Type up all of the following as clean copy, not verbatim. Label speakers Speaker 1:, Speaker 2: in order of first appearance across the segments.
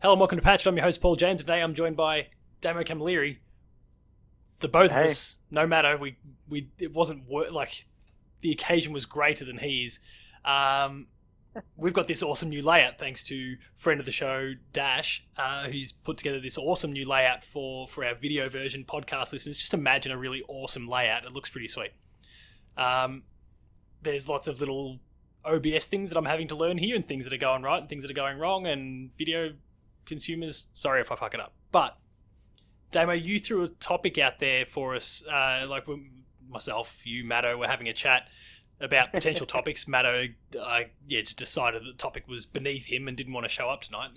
Speaker 1: Hello and welcome to Patched. I'm your host Paul James. Today I'm joined by Damo Camilleri. The both of us, no matter it wasn't like the occasion was greater than he is. We've got this awesome new layout thanks to friend of the show Dash, who's put together this awesome new layout for our video version podcast listeners. Just imagine a really awesome layout. It looks pretty sweet. There's lots of little OBS things that I'm having to learn here, and things that are going right and things that are going wrong, and video consumers, sorry if I fuck it up. But Damo, you threw a topic out there for us, like myself, you, Matto, we're having a chat about potential topics. Matto, just decided that the topic was beneath him and didn't want to show up tonight.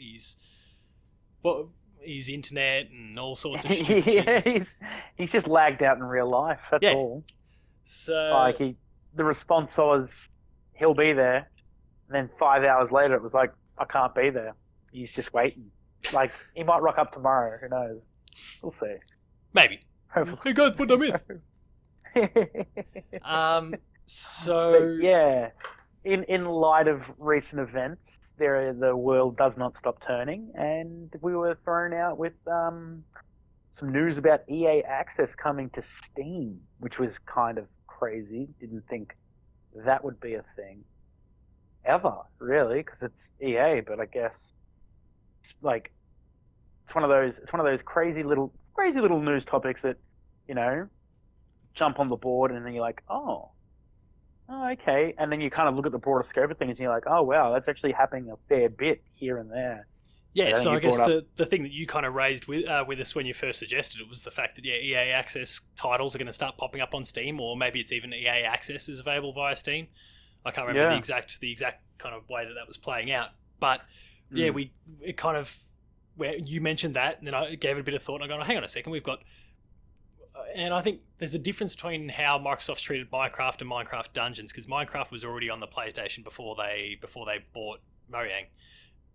Speaker 1: His internet and all sorts of stupid shit.
Speaker 2: He's just lagged out in real life, that's all.
Speaker 1: So
Speaker 2: the response was, he'll be there, and then 5 hours later it was like, I can't be there. He's just waiting. Like, he might rock up tomorrow, who knows? We'll see.
Speaker 1: Maybe.
Speaker 2: Hopefully.
Speaker 1: Hey guys, what I miss?
Speaker 2: But yeah, in light of recent events, the world does not stop turning, and we were thrown out with some news about EA Access coming to Steam, which was kind of crazy. Didn't think that would be a thing ever, really, because it's EA. But I guess it's one of those crazy little news topics that, you know, jump on the board, and then you're like, oh, okay. And then you kind of look at the broader scope of things, and you're like, oh, wow, that's actually happening a fair bit here and there.
Speaker 1: Yeah, so I guess the thing that you kind of raised with us when you first suggested it was the fact that, EA Access titles are going to start popping up on Steam, or maybe it's even EA Access is available via Steam. I can't remember the exact kind of way that was playing out. But, it kind of, where you mentioned that, and then I gave it a bit of thought, and I go, hang on a second, we've got... And I think there's a difference between how Microsoft's treated Minecraft and Minecraft Dungeons, because Minecraft was already on the PlayStation before they bought Mojang.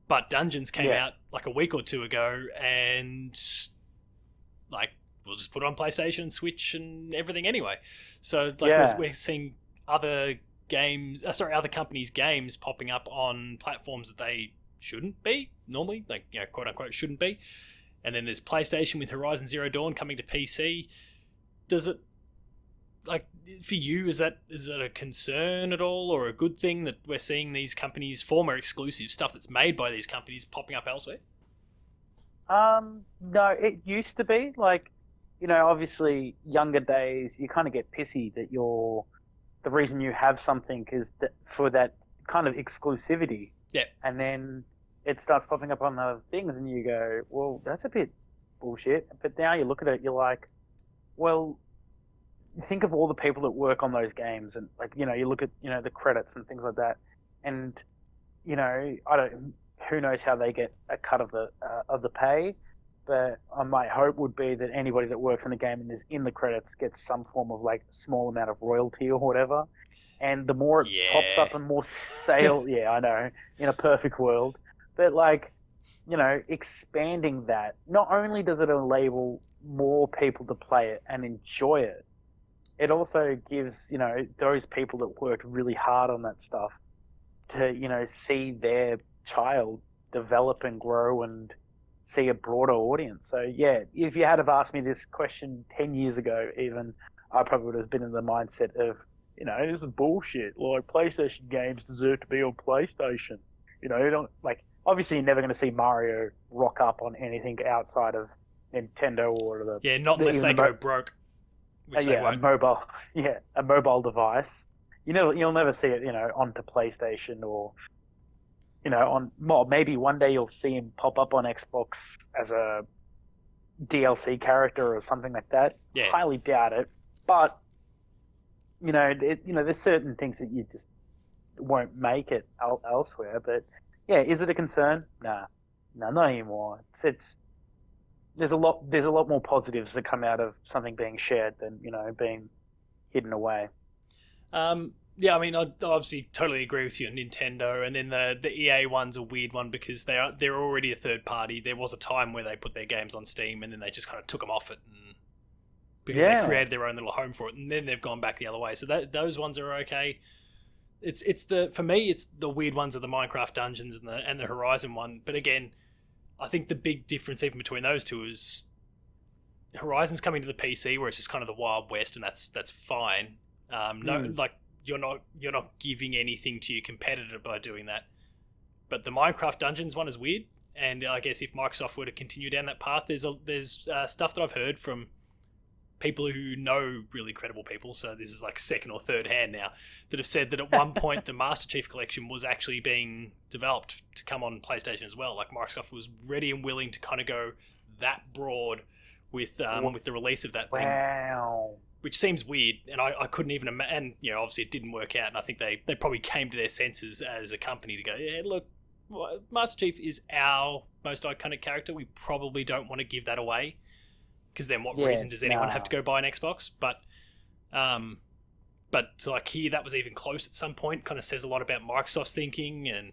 Speaker 1: But Dungeons came out like a week or two ago, and like we'll just put it on PlayStation, Switch, and everything anyway. So we're seeing other companies' games popping up on platforms that they shouldn't be normally, like, you know, quote unquote shouldn't be. And then there's PlayStation with Horizon Zero Dawn coming to PC. Does it, like, for you, is that a concern at all, or a good thing that we're seeing these companies, former exclusive stuff that's made by these companies, popping up elsewhere?
Speaker 2: No, it used to be, like, you know, obviously younger days, you kind of get pissy that the reason you have something is for that kind of exclusivity.
Speaker 1: Yeah.
Speaker 2: And then it starts popping up on other things, and you go, well, that's a bit bullshit. But now you look at it, you're like, well, think of all the people that work on those games, and, like, you know, you look at, you know, the credits and things like that, and, you know, who knows how they get a cut of the pay, but my hope would be that anybody that works on a game and is in the credits gets some form of, like, small amount of royalty or whatever. And the more it pops up and more sales, I know, in a perfect world, but, like, you know, expanding that, not only does it enable more people to play it and enjoy it, it also gives, you know, those people that worked really hard on that stuff to, you know, see their child develop and grow and see a broader audience. So, yeah, if you had have asked me this question 10 years ago even, I probably would have been in the mindset of, you know, this is bullshit. Like, PlayStation games deserve to be on PlayStation. You know, you don't, like, obviously you're never going to see Mario rock up on anything outside of Nintendo or the...
Speaker 1: Yeah, not unless they go broke. Which they won't.
Speaker 2: A mobile device. You'll never see it, you know, onto PlayStation or, you know, maybe one day you'll see him pop up on Xbox as a DLC character or something like that.
Speaker 1: Yeah.
Speaker 2: Highly doubt it. But, you know, there's certain things that you just won't make it elsewhere. But yeah, is it a concern? Nah, not anymore. There's a lot more positives that come out of something being shared than, you know, being hidden away.
Speaker 1: Yeah, I mean, I obviously totally agree with you on Nintendo, and then the EA one's a weird one because they're already a third party. There was a time where they put their games on Steam and then they just kind of took them off it, and because they created their own little home for it, and then they've gone back the other way. So those ones are okay. For me, it's the weird ones of the Minecraft Dungeons and the Horizon one. But again, I think the big difference even between those two is Horizon's coming to the PC, where it's just kind of the Wild West, and that's fine. Like you're not giving anything to your competitor by doing that. But the Minecraft Dungeons one is weird, and I guess if Microsoft were to continue down that path, there's stuff that I've heard from people who know really credible people, so this is like second or third hand now, that have said that at one point the Master Chief Collection was actually being developed to come on PlayStation as well. Like Microsoft was ready and willing to kind of go that broad with the release of that thing.
Speaker 2: Wow.
Speaker 1: Which seems weird, and I couldn't even imagine. And obviously it didn't work out, and I think they probably came to their senses as a company to go, yeah, look, Master Chief is our most iconic character. We probably don't want to give that away, because then what reason does anyone have to go buy an Xbox? But like here, that was even close at some point. Kind of says a lot about Microsoft's thinking and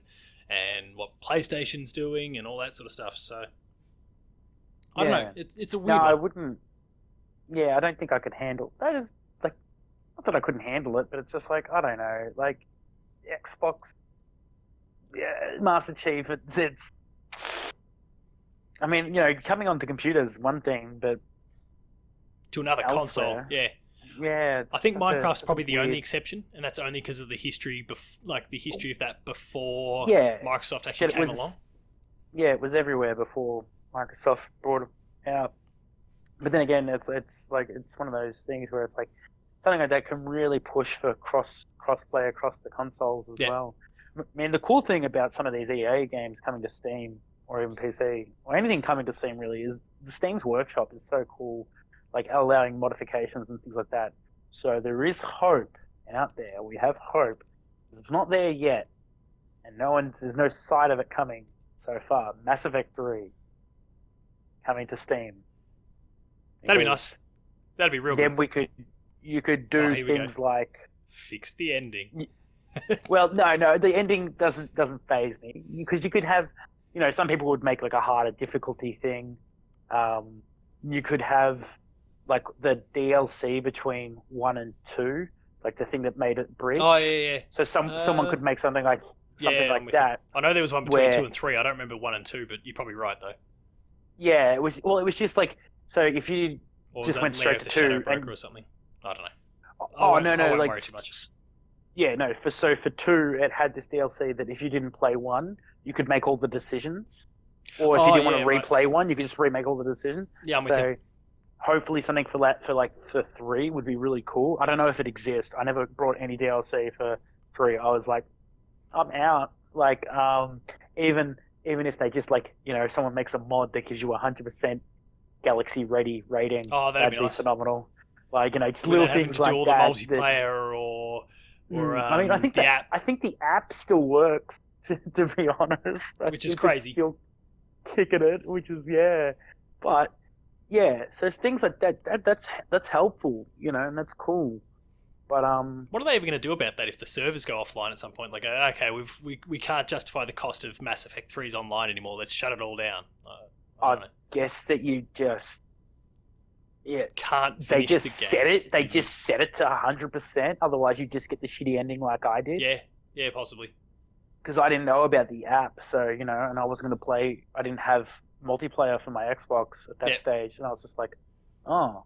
Speaker 1: what PlayStation's doing and all that sort of stuff. So I don't know. It's a weird one.
Speaker 2: I wouldn't. Yeah, I don't think I could handle that. Is like, not that I couldn't handle it, but it's just like, I don't know, like Xbox, Master Chief. It's I mean, coming onto computers is one thing, but
Speaker 1: to another console,
Speaker 2: yeah.
Speaker 1: I think Minecraft's probably the only exception, and that's only because of the history, the history of that before Microsoft actually came along.
Speaker 2: Yeah, it was everywhere before Microsoft brought it out. But then again, it's like it's one of those things where it's like something like that can really push for cross-play across the consoles as well. I mean, the cool thing about some of these EA games coming to Steam or even PC or anything coming to Steam really is the Steam's workshop is so cool, like allowing modifications and things like that. So there is hope out there. We have hope. It's not there yet, and there's no sight of it coming so far. Mass Effect 3 coming to Steam.
Speaker 1: That'd be nice. That'd be real
Speaker 2: then
Speaker 1: good.
Speaker 2: You could do things like
Speaker 1: fix the ending.
Speaker 2: Well, no, the ending doesn't faze me, because you could have, some people would make like a harder difficulty thing. You could have like the DLC between 1 and 2, like the thing that made it bridge.
Speaker 1: Oh yeah.
Speaker 2: So someone could make something like that.
Speaker 1: I know there was one between 2 and 3. I don't remember 1 and 2, but you're probably right though.
Speaker 2: Yeah, it was just like, so if you just went straight to 2
Speaker 1: or something, I don't know.
Speaker 2: I won't
Speaker 1: worry too much.
Speaker 2: Yeah, no. For 2, it had this DLC that if you didn't play 1, you could make all the decisions, or if you didn't want to replay 1, you could just remake all the decisions.
Speaker 1: Yeah, I'm with you.
Speaker 2: Hopefully something for that for 3 would be really cool. I don't know if it exists. I never brought any DLC for 3. I was like, I'm out. Like, even if they just someone makes a mod that gives you 100% Galaxy ready rating,
Speaker 1: that'd be nice.
Speaker 2: Phenomenal. Like, just little things like that. Do all the
Speaker 1: multiplayer or
Speaker 2: I mean, I think the app still works, to be honest.
Speaker 1: Which is crazy.
Speaker 2: Still kicking it, which is but so things like that's helpful, and that's cool. But
Speaker 1: what are they even going to do about that if the servers go offline at some point? Like, okay, we can't justify the cost of Mass Effect 3's online anymore. Let's shut it all down.
Speaker 2: I guess that you just
Speaker 1: can't finish the game.
Speaker 2: They just set it to 100%. Otherwise, you just get the shitty ending like I did.
Speaker 1: Yeah, possibly.
Speaker 2: Because I didn't know about the app, so and I wasn't going to play. I didn't have multiplayer for my Xbox at that stage, and I was just like, oh,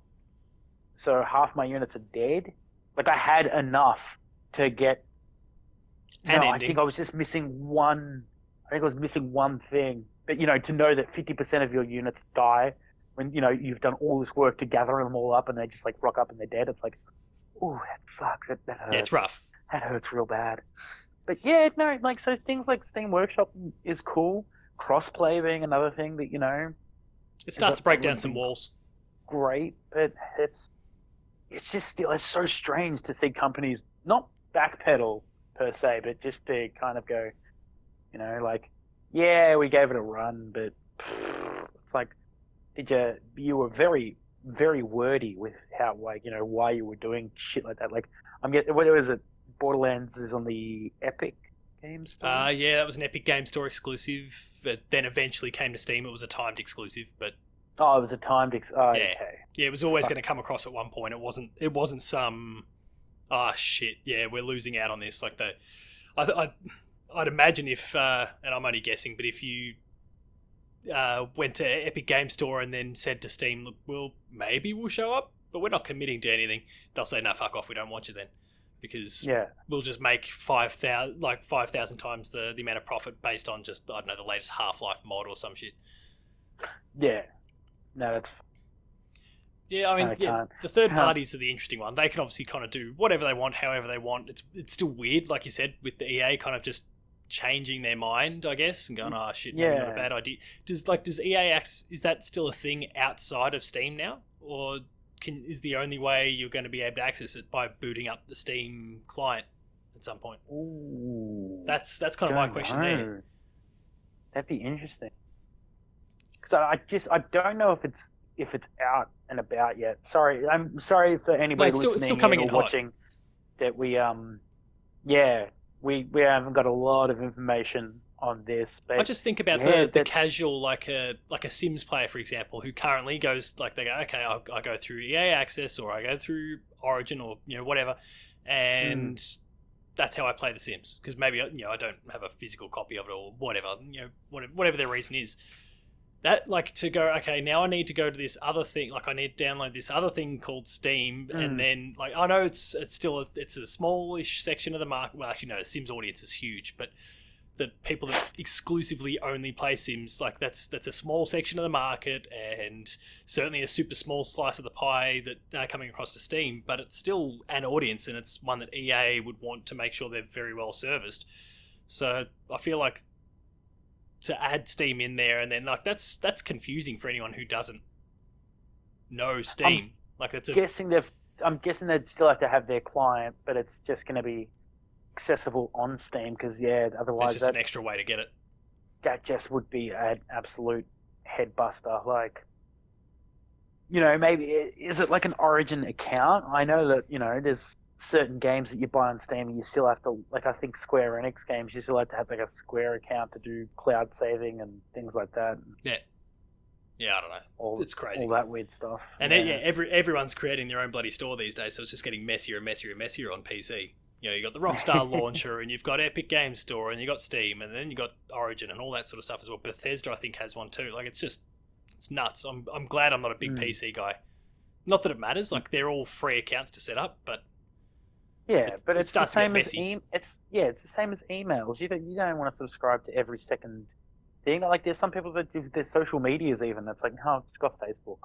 Speaker 2: so half my units are dead. Like, I had enough to get. I think I was just missing one. I think I was missing one thing. But to know that 50% of your units die when you've done all this work to gather them all up, and they just like rock up and they're dead. It's like, oh, that sucks. That hurts.
Speaker 1: Yeah, it's rough.
Speaker 2: That hurts real bad. But so things like Steam Workshop is cool. Crossplay being another thing that
Speaker 1: it starts to break down some walls.
Speaker 2: Great, but it's just still so strange to see companies not backpedal per se, but just to kind of go, we gave it a run, but it's like, you were very, very wordy with how, why you were doing shit like that. Like, what was it? Borderlands is on the Epic Games Store?
Speaker 1: Yeah, that was an Epic Games Store exclusive. It then eventually came to Steam. It was a timed exclusive, but...
Speaker 2: Oh, it was a timed okay.
Speaker 1: Yeah, it was always going to come across at one point. It wasn't some... shit, yeah, we're losing out on this. Like, I'd imagine if... and I'm only guessing, but if you went to Epic Game Store and then said to Steam, look, maybe we'll show up, but we're not committing to anything, they'll say, no, fuck off, we don't want you then. Because we'll just make 5,000 times the amount of profit based on just, I don't know, the latest Half-Life mod or some shit.
Speaker 2: Yeah. No, that's...
Speaker 1: Yeah, I mean, the third parties are the interesting one. They can obviously kind of do whatever they want, however they want. It's still weird, like you said, with the EA kind of just changing their mind, I guess, and going, oh shit, maybe not a bad idea. Does EA access, is that still a thing outside of Steam now, or is the only way you're going to be able to access it by booting up the Steam client at some point?
Speaker 2: Ooh,
Speaker 1: that's kind of my question there.
Speaker 2: That'd be interesting, because I don't know if it's out and about yet. I'm sorry for anybody listening
Speaker 1: it's still coming in
Speaker 2: watching. That we haven't got a lot of information on this. But
Speaker 1: I just think about the casual, like a Sims player, for example, who currently goes, like, they go, okay, I go through EA Access or I go through Origin or whatever, and that's how I play The Sims, because maybe I don't have a physical copy of it or whatever, whatever their reason is. That, like, to go, okay, now I need to go to this other thing, like I need to download this other thing called Steam, and then, like, I know it's still it's a smallish section of the market. Well, actually, no, the Sims audience is huge, but the people that exclusively only play Sims, like, that's a small section of the market, and certainly a super small slice of the pie that coming across to Steam, but it's still an audience, and it's one that EA would want to make sure they're very well serviced. So I feel like to add Steam in there, and then, like, that's confusing for anyone who doesn't know Steam.
Speaker 2: I'm guessing they'd still have to have their client, but it's just going to be accessible on Steam, because otherwise
Speaker 1: it's just an extra way to get it.
Speaker 2: That just would be an absolute headbuster. Like, maybe is it like an Origin account? I know that there's certain games that you buy on Steam and you still have to, like, I think Square Enix games, you still have to have like a Square account to do cloud saving and things like that.
Speaker 1: Yeah, I don't know. It's crazy.
Speaker 2: All that weird stuff.
Speaker 1: And everyone's creating their own bloody store these days, so it's just getting messier and messier and messier on PC. You got the Rockstar launcher, and you've got Epic Games Store, and you got Steam, and then you got Origin and all that sort of stuff as well. Bethesda, I think, has one too. Like, it's nuts. I'm glad I'm not a big PC guy. Not that it matters. Like, they're all free accounts to set up, but
Speaker 2: but
Speaker 1: it starts
Speaker 2: the same
Speaker 1: to get messy.
Speaker 2: It's the same as emails. You don't want to subscribe to every second thing. Like, there's some people that do their social medias even. That's like, no, just got Facebook.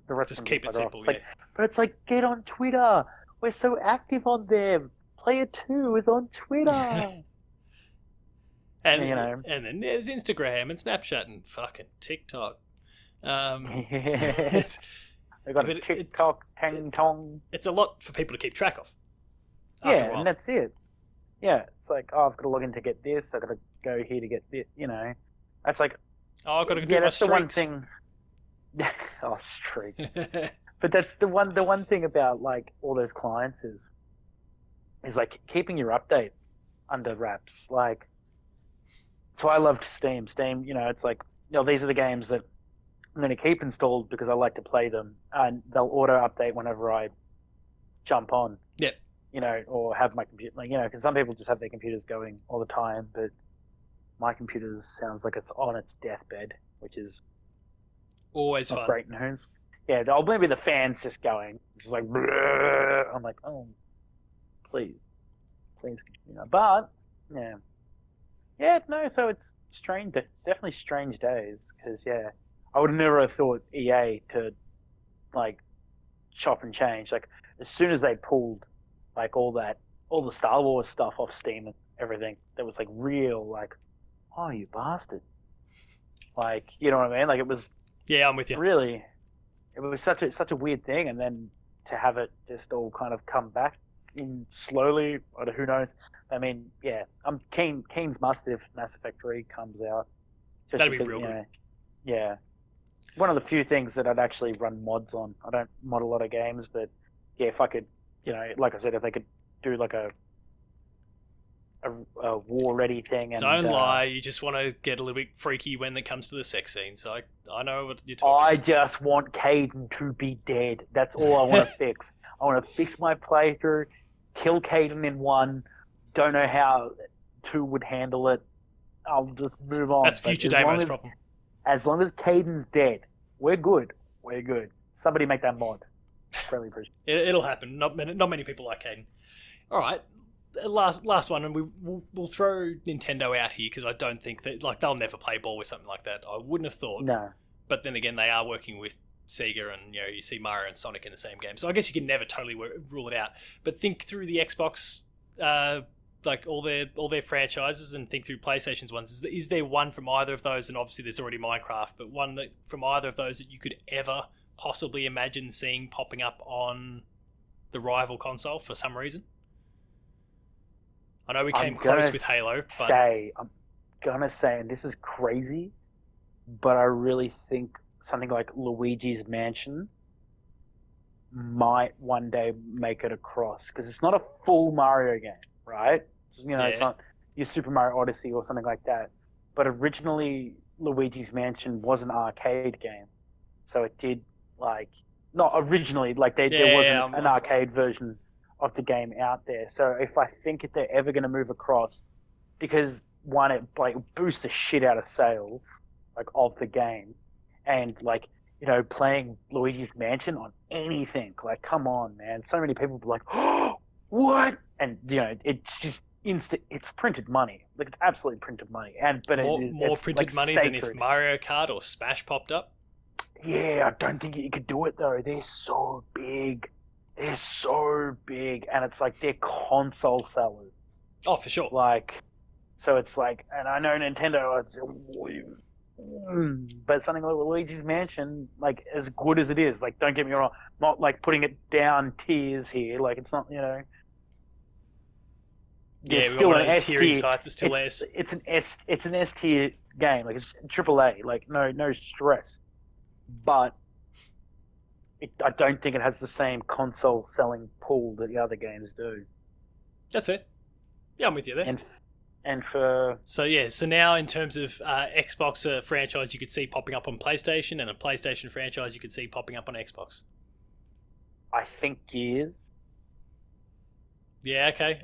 Speaker 2: The rest
Speaker 1: just
Speaker 2: of
Speaker 1: keep it simple.
Speaker 2: Like, but it's like, get on Twitter. We're so active on there. Player 2 is on Twitter.
Speaker 1: and then there's Instagram and Snapchat and fucking TikTok.
Speaker 2: They got a TikTok, Tang Tong.
Speaker 1: It's a lot for people to keep track of.
Speaker 2: Yeah, and that's it. Yeah, it's like, I've got to log in to get this. I've got to go here to get this. That's like,
Speaker 1: I've got to do my streaks.
Speaker 2: The one thing. Oh, streak. But that's the one thing about, like, all those clients is like keeping your update under wraps. Like, so I loved Steam. Steam, it's like, these are the games that I'm going to keep installed because I like to play them, and they'll auto update whenever I jump on.
Speaker 1: Yep.
Speaker 2: Or have my computer, because some people just have their computers going all the time, but my computer sounds like it's on its deathbed, which is
Speaker 1: always
Speaker 2: not
Speaker 1: fun.
Speaker 2: Great news. Yeah, maybe the fan's just going, just like, bleh. I'm like, oh, please, but no. So it's strange. Definitely strange days, because I would never have thought EA to, like, chop and change. Like, as soon as they pulled, like, all the Star Wars stuff off Steam and everything, that was like real, like, oh, you bastard. Like, you know what I mean? Like, it was.
Speaker 1: Yeah, I'm with you.
Speaker 2: Really, it was such a weird thing, and then to have it just all kind of come back in slowly, or who knows? I mean, I'm Keen's must if Mass Effect 3 comes out.
Speaker 1: That'd be real good.
Speaker 2: Yeah. One of the few things that I'd actually run mods on. I don't mod a lot of games, but if I could, like I said, if they could do like a war ready thing. And,
Speaker 1: don't lie, you just want to get a little bit freaky when it comes to the sex scene. So I know what you're talking about.
Speaker 2: I just want Caden to be dead. That's all I want to fix. I want to fix my playthrough, kill Caden in 1. Don't know how 2 would handle it. I'll just move on.
Speaker 1: That's future Damo's problem.
Speaker 2: As long as Caden's dead, we're good. We're good. Somebody make that mod. Really appreciate
Speaker 1: it. It'll happen. Not many people like Caden. All right. Last one, and we'll throw Nintendo out here because I don't think that they'll never play ball with something like that. I wouldn't have thought.
Speaker 2: No.
Speaker 1: But then again, they are working with Sega, and you see Mario and Sonic in the same game, so I guess you can never totally rule it out. But think through the Xbox, all their franchises, and think through PlayStation's ones. Is there one from either of those? And obviously, there's already Minecraft, but one that from either of those that you could ever possibly imagine seeing popping up on the rival console for some reason? I know we came close with Halo, but
Speaker 2: I'm gonna say, and this is crazy, but I really think something like Luigi's Mansion might one day make it across, because it's not a full Mario game, right? It's not your Super Mario Odyssey or something like that. But originally, Luigi's Mansion was an arcade game, so it did not originally there wasn't an arcade version of the game out there. So if I think if they're ever going to move across, because one, it boosts the shit out of sales of the game, and playing Luigi's Mansion on anything, come on, man. So many people will be like, oh, what? And it's just instant. It's printed money. It's absolutely printed money. But
Speaker 1: more
Speaker 2: it's
Speaker 1: printed money
Speaker 2: sacred.
Speaker 1: than if Mario Kart or Smash popped up.
Speaker 2: Yeah, I don't think you could do it though. They're so big. They're so big, and it's they're console sellers.
Speaker 1: Oh, for sure.
Speaker 2: So it's and I know Nintendo, but something like Luigi's Mansion, as good as it is, don't get me wrong, not putting it down tiers here. It's not,
Speaker 1: Yeah, we've got one of those tiering sites. It's still S.
Speaker 2: It's an S tier game. It's AAA. No stress. But I don't think it has the same console selling pool that the other games do.
Speaker 1: That's fair. Yeah, I'm with you there.
Speaker 2: And for...
Speaker 1: So now in terms of Xbox franchise you could see popping up on PlayStation, and a PlayStation franchise you could see popping up on Xbox.
Speaker 2: I think Gears.
Speaker 1: Yeah, okay.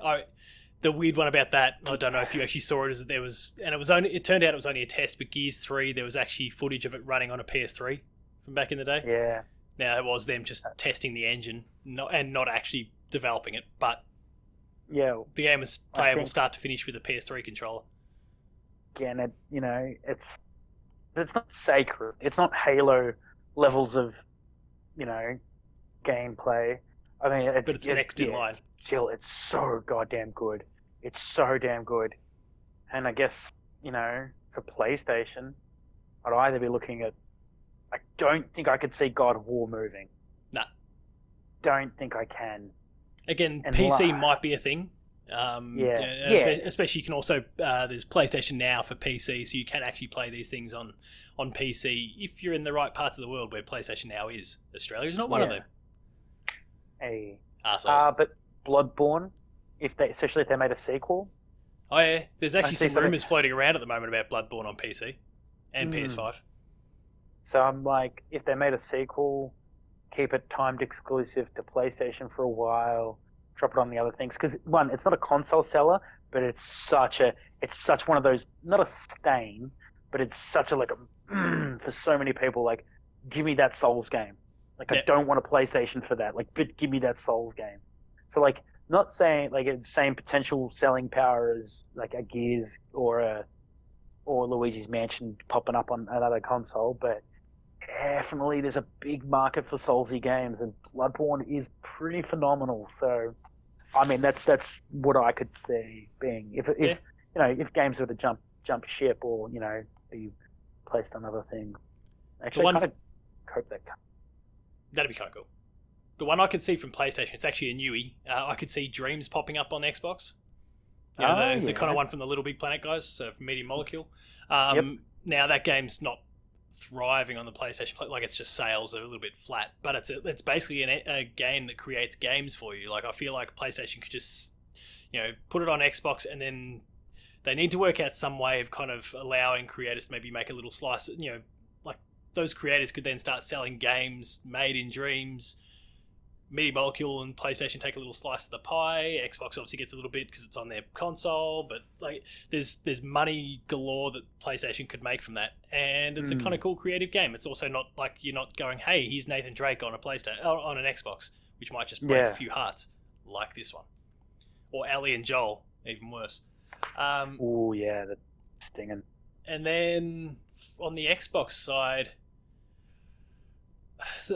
Speaker 1: The weird one about that, I don't know if you actually saw it, is that it turned out it was only a test, but Gears 3, there was actually footage of it running on a PS3 from back in the day.
Speaker 2: Yeah.
Speaker 1: Now, it was them just testing the engine and not actually developing it, but
Speaker 2: yeah,
Speaker 1: the game was playable start to finish with a PS3 controller.
Speaker 2: Again, it's not sacred. It's not Halo levels of, gameplay. I mean,
Speaker 1: but it's next in line.
Speaker 2: Jill, it's so goddamn good. It's so damn good. And I guess, for PlayStation, I'd either be looking at... I don't think I could see God of War moving.
Speaker 1: Nah.
Speaker 2: Don't think I can.
Speaker 1: Again, and PC might be a thing. Especially you can also... there's PlayStation Now for PC, so you can actually play these things on PC if you're in the right parts of the world where PlayStation Now is. Australia's not one of them.
Speaker 2: But Bloodborne, especially if they made a sequel.
Speaker 1: Oh yeah, there's actually some rumours floating around at the moment about Bloodborne on PC and PS5.
Speaker 2: So I'm if they made a sequel, keep it timed exclusive to PlayStation for a while, drop it on the other things. Because one, it's not a console seller, but it's such one of those, not a stain, but it's such a for so many people, give me that Souls game. I don't want a PlayStation for that. But give me that Souls game. So not saying it's the same potential selling power as a Gears or Luigi's Mansion popping up on another console, but definitely there's a big market for Soulsy games, and Bloodborne is pretty phenomenal. So, I mean, that's what I could see being if games were to jump ship or be placed on other things. Actually, I kind of hope that.
Speaker 1: That'd be kind of cool. The one I could see from PlayStation, it's actually a newie. I could see Dreams popping up on Xbox. The kind of one from the Little Big Planet guys, so from Media Molecule. Now that game's not thriving on the PlayStation. It's just sales are a little bit flat, but it's basically a game that creates games for you. I feel like PlayStation could just put it on Xbox, and then they need to work out some way of kind of allowing creators to maybe make a little slice. Those creators could then start selling games made in Dreams Media Molecule and PlayStation take a little slice of the pie. Xbox obviously gets a little bit because it's on their console, but like there's money galore that PlayStation could make from that, and it's a kind of cool creative game. It's also not like you're not going, hey, here's Nathan Drake on a PlayStation on an Xbox, which might just break a few hearts, like this one, or Ellie and Joel, even worse.
Speaker 2: Oh yeah, that's stinging.
Speaker 1: And then on the Xbox side,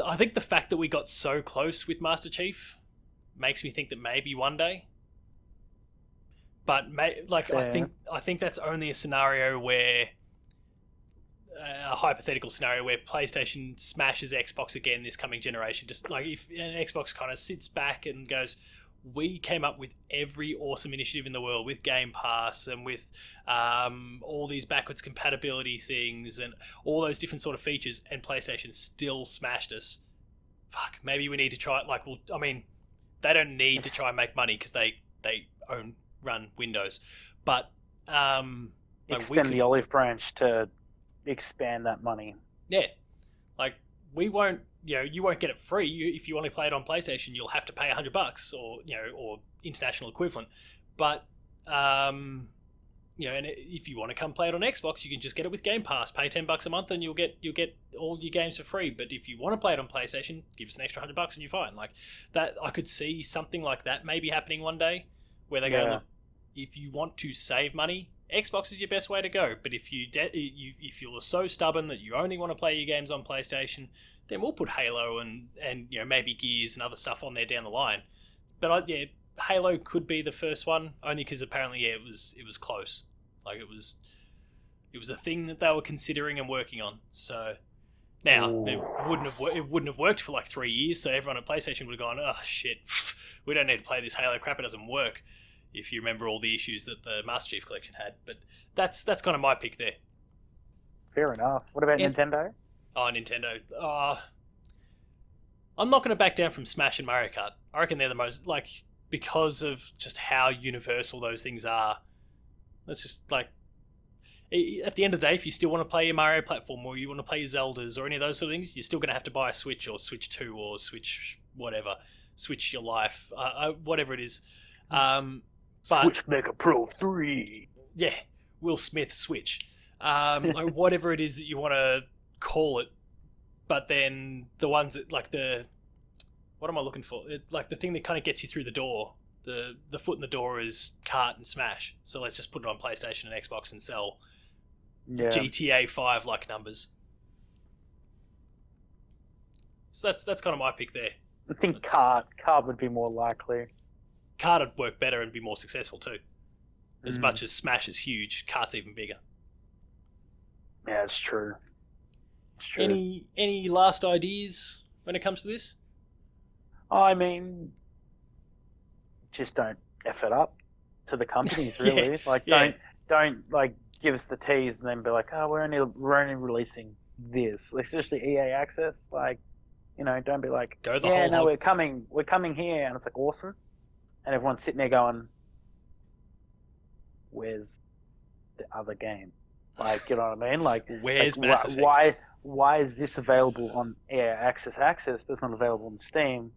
Speaker 1: I think the fact that we got so close with Master Chief makes me think that maybe one day. But I think that's only a scenario where a hypothetical scenario where PlayStation smashes Xbox again this coming generation. Just like if an Xbox kind of sits back and goes, we came up with every awesome initiative in the world with Game Pass and with all these backwards compatibility things and all those different sort of features, and PlayStation still smashed us. Fuck, maybe we need to try it. Like, well, I mean, they don't need to try and make money because they run Windows, but
Speaker 2: extend the olive branch to expand that money.
Speaker 1: Yeah, like we won't. You won't get it free. If you only play it on PlayStation, you'll have to pay $100 or international equivalent. But and if you want to come play it on Xbox, you can just get it with Game Pass. Pay $10 a month, and you'll get all your games for free. But if you want to play it on PlayStation, give us an extra $100, and you're fine. Like that, I could see something like that maybe happening one day, where they go, look, if you want to save money, Xbox is your best way to go. But if if you're so stubborn that you only want to play your games on PlayStation, then we'll put Halo and maybe Gears and other stuff on there down the line. But Halo could be the first one, only because apparently it was close. Like it was a thing that they were considering and working on. So now it wouldn't have worked for like 3 years. So everyone at PlayStation would have gone, oh shit, we don't need to play this Halo crap. It doesn't work. If you remember all the issues that the Master Chief Collection had, but that's kind of my pick there.
Speaker 2: Fair enough. What about Nintendo?
Speaker 1: Oh, Nintendo. I'm not going to back down from Smash and Mario Kart. I reckon they're the most, because of just how universal those things are. That's just, at the end of the day, if you still want to play your Mario platform or you want to play your Zeldas or any of those sort of things, you're still going to have to buy a Switch or Switch 2 or Switch whatever. Switch your life. Whatever it is.
Speaker 2: Switch Mega Pro 3.
Speaker 1: Yeah, Will Smith Switch. Whatever it is that you want to call it, but then the ones that what am I looking for? The thing that kind of gets you through the door, the foot in the door is Kart and Smash. So let's just put it on PlayStation and Xbox and sell GTA 5 like numbers. So that's kind of my pick there.
Speaker 2: I think Kart would be more likely.
Speaker 1: Kart would work better and be more successful too. As much as Smash is huge, Kart's even bigger.
Speaker 2: Yeah, it's true.
Speaker 1: Any last ideas when it comes to this?
Speaker 2: I mean, just don't F it up to the companies, really. Don't give us the tease and then be like, oh, we're only releasing this. Especially EA Access, don't be like,
Speaker 1: go the whole hog.
Speaker 2: we're coming here, and it's like awesome, and everyone's sitting there going, where's the other game? You know what I mean?
Speaker 1: Where's Mass Effect?
Speaker 2: Why is this available on EA Access, but it's not available on Steam?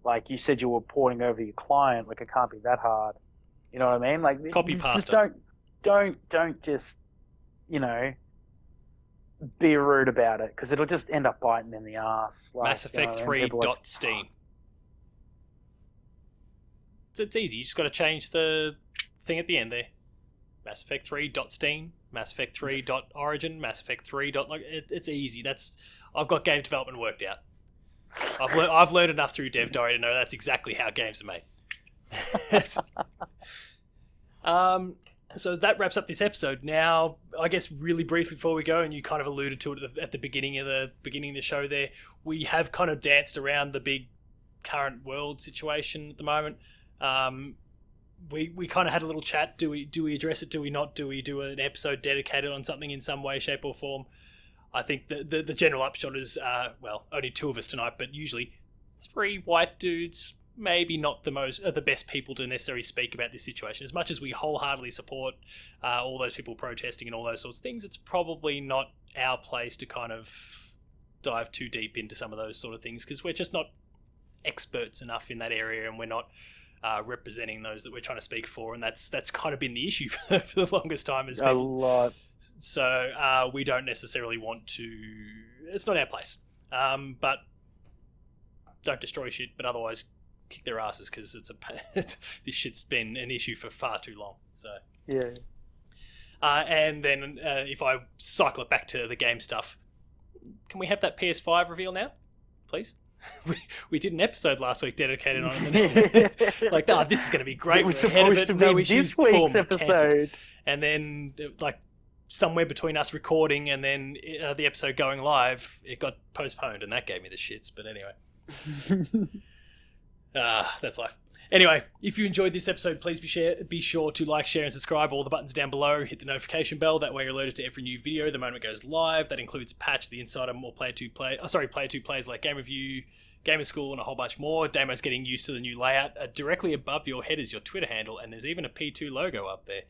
Speaker 2: Like you said, you were porting over your client. It can't be that hard. You know what I mean?
Speaker 1: Copy pasta.
Speaker 2: Just don't just, be rude about it, because it'll just end up biting in the ass.
Speaker 1: Mass Effect 3 .steam. It's easy. You just got to change the thing at the end there. Mass Effect 3 .steam. Mass Effect 3 .origin, Mass Effect 3 . It's easy. I've got game development worked out. I've learned enough through Dev Diary to know that's exactly how games are made. So that wraps up this episode. Now, I guess really briefly before we go, and you kind of alluded to it at the beginning of the show there, we have kind of danced around the big current world situation at the moment. We kind of had a little chat. Do we address it? Do we not? Do we do an episode dedicated on something in some way, shape, or form? I think the general upshot is, only two of us tonight, but usually 3 white dudes, maybe not the best people to necessarily speak about this situation. As much as we wholeheartedly support all those people protesting and all those sorts of things, it's probably not our place to kind of dive too deep into some of those sort of things, because we're just not experts enough in that area, and we're not representing those that we're trying to speak for, and that's kind of been the issue for the longest time. As people,
Speaker 2: a lot.
Speaker 1: So we don't necessarily want to. It's not our place. But don't destroy shit. But otherwise, kick their asses, because this shit's been an issue for far too long. So
Speaker 2: yeah.
Speaker 1: And then if I cycle it back to the game stuff, can we have that PS5 reveal now, please? We did an episode last week dedicated on it. Like, this is going to be great. We're ahead of it. No issues. Boom, cancelled. And then, like, somewhere between us recording and then the episode going live, it got postponed, and that gave me the shits. But anyway, that's life. Anyway, if you enjoyed this episode, please be sure to like, share, and subscribe. All the buttons down below. Hit the notification bell. That way you're alerted to every new video the moment it goes live. That includes Patch, The Insider, more Player 2 plays like Game Review, Gamer School, and a whole bunch more. Damo's getting used to the new layout. Directly above your head is your Twitter handle, and there's even a P2 logo up there.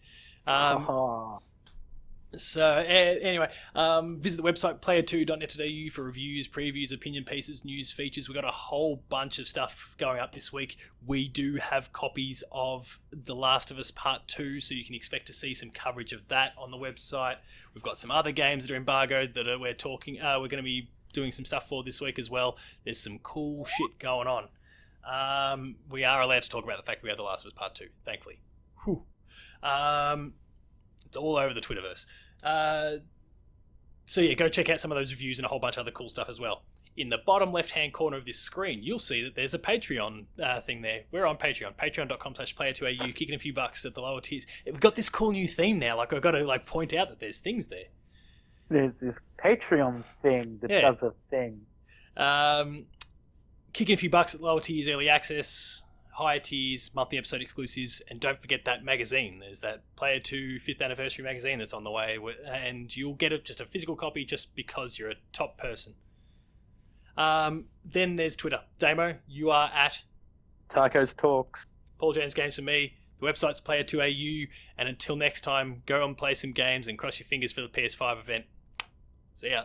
Speaker 1: So anyway, visit the website player2.net.au for reviews, previews, opinion pieces, news, features. We've got a whole bunch of stuff going up this week. We do have copies of The Last of Us Part 2, so you can expect to see some coverage of that on the website. We've got some other games that are embargoed that we're going to be doing some stuff for this week as well. There's some cool shit going on. We are allowed to talk about the fact that we have The Last of Us Part 2, thankfully. Whew. It's all over the Twitterverse. So yeah, go check out some of those reviews and a whole bunch of other cool stuff as well. In the bottom left-hand corner of this screen, you'll see that there's a Patreon thing there. We're on Patreon, patreon.com/player2au, kicking a few bucks at the lower tiers. We've got this cool new theme now. Like, I've got to point out that there's things there.
Speaker 2: There's this Patreon thing that does a thing.
Speaker 1: Kicking a few bucks at lower tiers, early access, higher tiers, monthly episode exclusives, and don't forget that magazine. There's that Player 2 5th anniversary magazine that's on the way, and you'll get just a physical copy just because you're a top person. Then there's Twitter. Damo, you are at
Speaker 2: Taco's Talks.
Speaker 1: Paul James Games for me. The website's Player2au, and until next time, go and play some games and cross your fingers for the PS5 event. See ya.